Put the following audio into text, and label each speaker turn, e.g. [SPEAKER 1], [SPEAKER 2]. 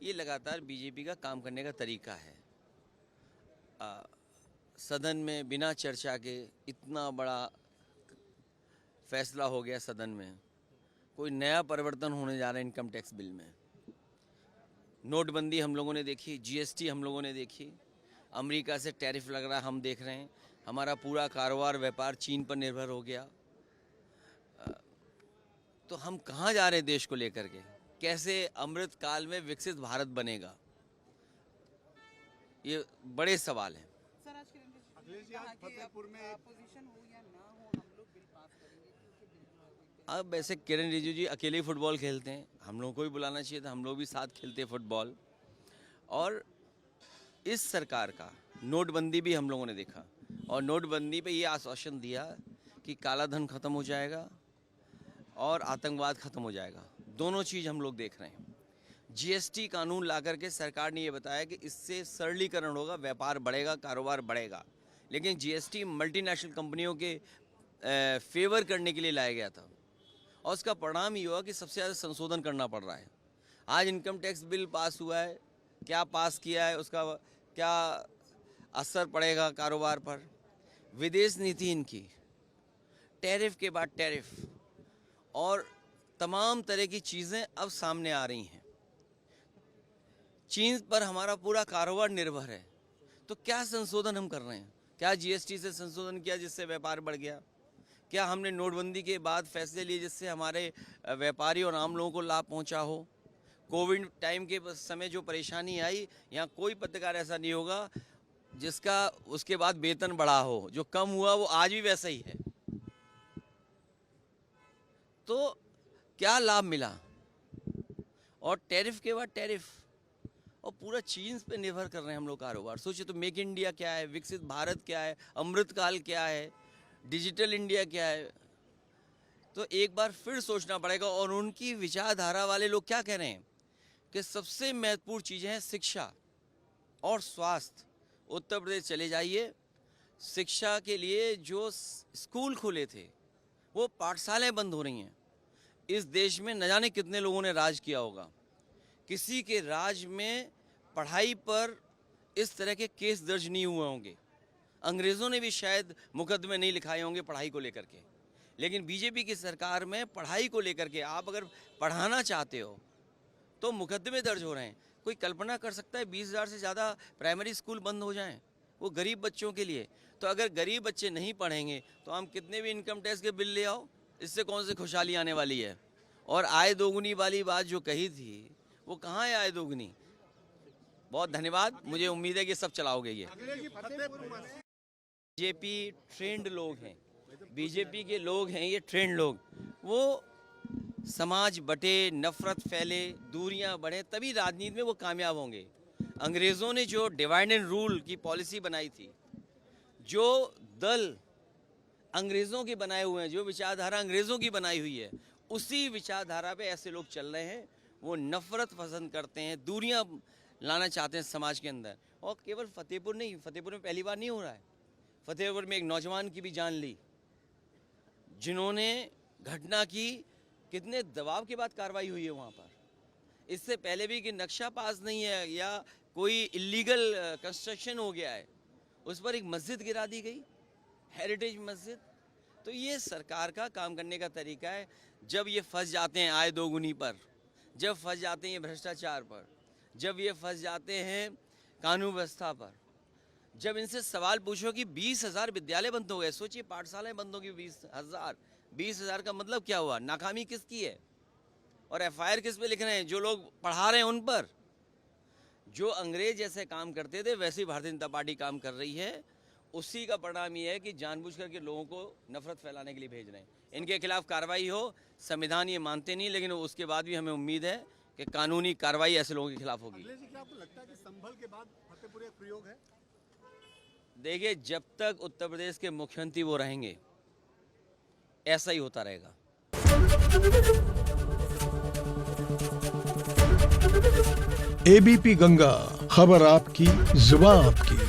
[SPEAKER 1] ये लगातार बीजेपी का काम करने का तरीका है। सदन में बिना चर्चा के इतना बड़ा फैसला हो गया सदन में। कोई नया परिवर्तन होने जा रहा है इनकम टैक्स बिल में। नोटबंदी हम लोगों ने देखी, जीएसटी हम लोगों ने देखी, अमेरिका से टैरिफ लग रहा है हम देख रहे हैं, हमारा पूरा कारोबार व्यापार चीन पर निर्भर हो गया। तो हम कहाँ जा रहे हैं देश को लेकर के? कैसे अमृत काल में विकसित भारत बनेगा, ये बड़े सवाल हैं।
[SPEAKER 2] सर, आज अखिलेश जी आज फतेहपुर में अपोजिशन हो या ना हो, हम लोग बिल पास करेंगे क्योंकि बिल
[SPEAKER 1] अब वैसे किरण रिजिजू जी अकेले ही फुटबॉल खेलते हैं, हम लोगों को भी बुलाना चाहिए था, हम लोग भी साथ खेलते हैं फुटबॉल। और इस सरकार का नोटबंदी भी हम लोगों ने देखा, और नोटबंदी पे ये आश्वासन दिया कि काला धन खत्म हो जाएगा और आतंकवाद खत्म हो जाएगा। दोनों चीज़ हम लोग देख रहे हैं। जीएसटी कानून ला करके सरकार ने ये बताया कि इससे सरलीकरण होगा, व्यापार बढ़ेगा, कारोबार बढ़ेगा। लेकिन जीएसटी मल्टीनेशनल कंपनियों के फेवर करने के लिए लाया गया था, और उसका परिणाम ये हुआ कि सबसे ज़्यादा संशोधन करना पड़ रहा है। आज इनकम टैक्स बिल पास हुआ है, क्या पास किया है, उसका क्या असर पड़ेगा कारोबार पर। विदेश नीति इनकी, टैरिफ के बाद टैरिफ, और तमाम तरह की चीज़ें अब सामने आ रही हैं। चीन पर हमारा पूरा कारोबार निर्भर है, तो क्या संशोधन हम कर रहे हैं? क्या जीएसटी से संशोधन किया जिससे व्यापार बढ़ गया? क्या हमने नोटबंदी के बाद फैसले लिए जिससे हमारे व्यापारी और आम लोगों को लाभ पहुंचा हो? कोविड टाइम के समय जो परेशानी आई, यहाँ कोई पत्रकार ऐसा नहीं होगा जिसका उसके बाद वेतन बढ़ा हो। जो कम हुआ वो आज भी वैसा ही है। तो क्या लाभ मिला? और टैरिफ के बाद टैरिफ, और पूरा चीन पे निर्भर कर रहे हैं हम लोग कारोबार। सोचिए तो मेक इंडिया क्या है, विकसित भारत क्या है, अमृतकाल क्या है, डिजिटल इंडिया क्या है। तो एक बार फिर सोचना पड़ेगा। और उनकी विचारधारा वाले लोग क्या कह रहे हैं कि सबसे महत्वपूर्ण चीज़ें हैं शिक्षा और स्वास्थ्य। उत्तर प्रदेश चले जाइए, शिक्षा के लिए जो स्कूल खुले थे वो पाठशालाएं बंद हो रही हैं। इस देश में न जाने कितने लोगों ने राज किया होगा, किसी के राज में पढ़ाई पर इस तरह के केस दर्ज नहीं हुए होंगे। अंग्रेज़ों ने भी शायद मुकदमे नहीं लिखाए होंगे पढ़ाई को लेकर के। लेकिन बीजेपी की सरकार में पढ़ाई को लेकर के आप अगर पढ़ाना चाहते हो तो मुकदमे दर्ज हो रहे हैं। कोई कल्पना कर सकता है 20,000 से ज़्यादा प्राइमरी स्कूल बंद हो जाएं, वो गरीब बच्चों के लिए? तो अगर गरीब बच्चे नहीं पढ़ेंगे तो हम कितने भी इनकम टैक्स के बिल ले आओ, इससे कौन सी खुशहाली आने वाली है? और आय दोगुनी वाली बात जो कही थी, वो कहाँ है आय दोगुनी? बहुत धन्यवाद, मुझे उम्मीद है कि सब चलाओगे ये। बीजेपी ट्रेंड लोग हैं, बीजेपी के लोग हैं ये ट्रेंड लोग। वो समाज बटे, नफरत फैले, दूरियां बढ़े, तभी राजनीति में वो कामयाब होंगे। अंग्रेज़ों ने जो डिवाइड एंड रूल की पॉलिसी बनाई थी, जो दल अंग्रेज़ों के बनाए हुए हैं, जो विचारधारा अंग्रेज़ों की बनाई हुई है, उसी विचारधारा पे ऐसे लोग चल रहे हैं। वो नफरत पसंद करते हैं, दूरियां लाना चाहते हैं समाज के अंदर। और केवल फतेहपुर नहीं, फतेहपुर में पहली बार नहीं हो रहा है। फतेहपुर में एक नौजवान की भी जान ली, जिन्होंने घटना की, कितने दबाव के बाद कार्रवाई हुई है वहाँ पर। इससे पहले भी कि नक्शा पास नहीं है या कोई इलीगल कंस्ट्रक्शन हो गया है, उस पर एक मस्जिद गिरा दी गई, हेरिटेज मस्जिद। तो ये सरकार का काम करने का तरीका है। जब ये फंस जाते हैं आय दोगुनी पर, जब फंस जाते हैं ये भ्रष्टाचार पर, जब ये फंस जाते हैं कानून व्यवस्था पर, जब इनसे सवाल पूछो कि 20,000 विद्यालय बंद हो गए, सोचिए पाठशालाएं बंद होगी 20,000 का मतलब क्या हुआ? नाकामी किसकी है? और एफआईआर किस पे लिख रहे हैं? जो लोग पढ़ा रहे हैं उन पर। जो अंग्रेज जैसे काम करते थे वैसे ही भारतीय जनता पार्टी काम कर रही है। उसी का परिणाम ये है कि जानबूझ करके लोगों को नफरत फैलाने के लिए भेज रहे हैं। इनके खिलाफ कार्रवाई हो, संविधान ये मानते नहीं, लेकिन उसके बाद भी हमें उम्मीद है कि कानूनी कार्रवाई ऐसे लोगों के खिलाफ होगी।
[SPEAKER 2] क्या आपको लगता है कि संभल के बाद फतेहपुर एक प्रयोग है?
[SPEAKER 1] देखिए, जब तक उत्तर प्रदेश के मुख्यमंत्री वो रहेंगे ऐसा ही होता रहेगा।
[SPEAKER 3] एबीपी गंगा, खबर आपकी, जुबान आपकी।